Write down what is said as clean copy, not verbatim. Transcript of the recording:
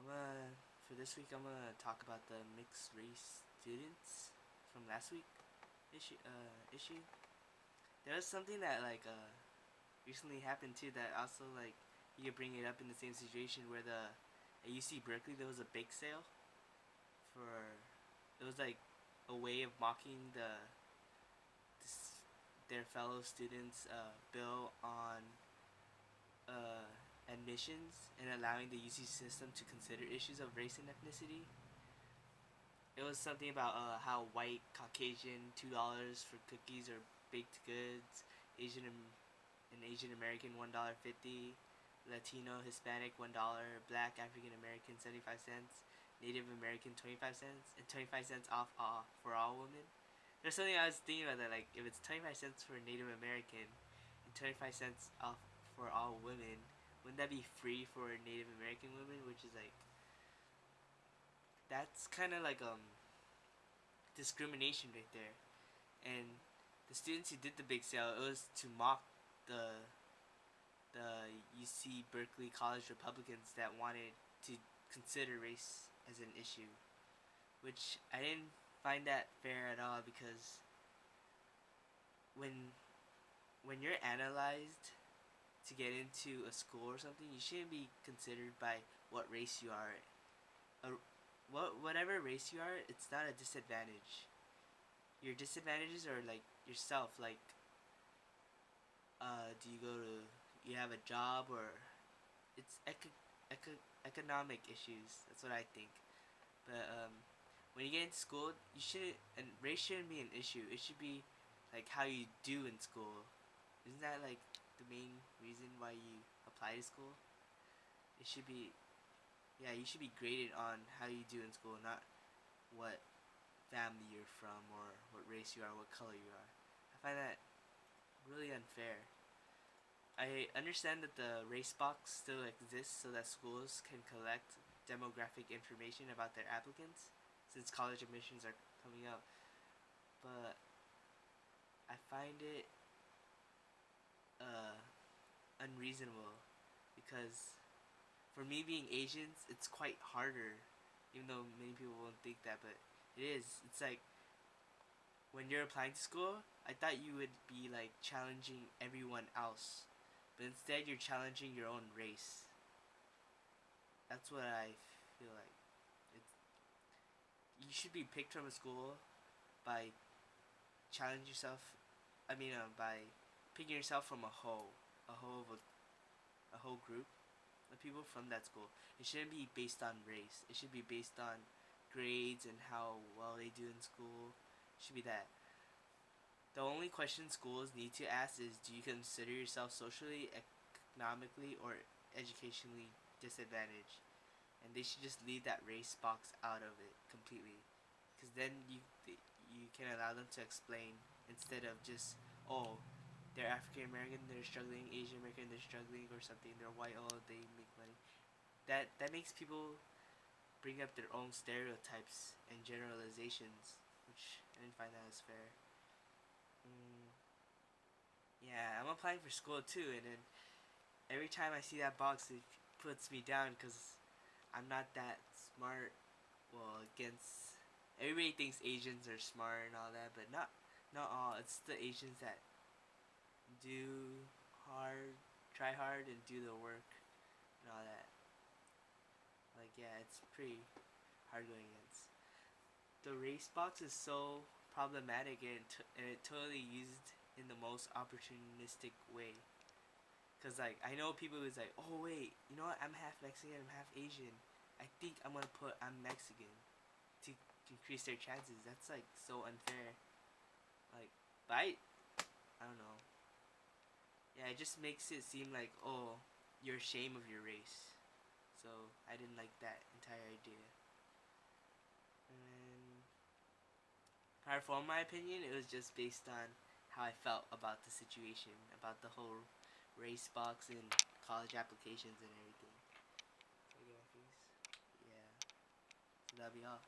For this week, I'm gonna talk about the mixed race students from last week issue. There was something that recently happened too that also you could bring it up in the same situation where at UC Berkeley there was a bake sale for it was like a way of mocking this, their fellow students' bill on uh, admissions and allowing the UC system to consider issues of race and ethnicity. It was something about how white Caucasian $2 for cookies or baked goods, Asian American $1.50, Latino Hispanic $1, Black African American 75 cents, Native American 25 cents, and 25 cents off for all women. There's something I was thinking about that if it's 25 cents for Native American and 25 cents off for all women, wouldn't that be free for Native American women? Which is that's kind of discrimination right there. And the students who did the big sale, it was to mock the UC Berkeley College Republicans that wanted to consider race as an issue, which I didn't find that fair at all because when you're analyzed to get into a school or something, you shouldn't be considered by what race you are. Whatever race you are, it's not a disadvantage. Your disadvantages are yourself. Do you have a job, or it's economic issues. That's what I think. But when you get into school, you shouldn't, and race shouldn't be an issue. It should be how you do in school. Isn't that the main reason why you apply to school? It should be, yeah, you should be graded on how you do in school, not what family you're from or what race you are, what color you are. I find that really unfair. I understand that the race box still exists so that schools can collect demographic information about their applicants since college admissions are coming up. But I find it unreasonable because for me being Asians, it's quite harder, even though many people won't think that, but it is. It's when you're applying to school, I thought you would be challenging everyone else, but instead you're challenging your own race. That's what I feel like. It's You should be picked from a school by challenge yourself. By picking yourself from a whole group of people from that school. It shouldn't be based on race. It should be based on grades and how well they do in school. It should be that. The only question schools need to ask is, do you consider yourself socially, economically, or educationally disadvantaged? And they should just leave that race box out of it completely, because then you can allow them to explain instead of just, oh, they're African American, they're struggling, Asian American, they're struggling, or something, they're white, oh, they make money. That makes people bring up their own stereotypes and generalizations, which I didn't find that as fair. Yeah, I'm applying for school too, and then every time I see that box, it puts me down because I'm not that smart. Well, against everybody thinks Asians are smart and all that, but not all. It's the Asians that do hard, try hard, and do the work and all that. Yeah, it's pretty hard going against. The race box is so problematic, and it totally used in the most opportunistic way. Cause I know people who's oh wait, you know what? I'm half Mexican, I'm half Asian. I think I'm gonna put I'm Mexican to increase their chances. That's so unfair. But I don't know. Yeah, it just makes it seem oh, you're ashamed of your race. So I didn't like that entire idea. And for my opinion, it was just based on how I felt about the situation, about the whole race box and college applications and everything. Can I get my face? Yeah. So that'll be all.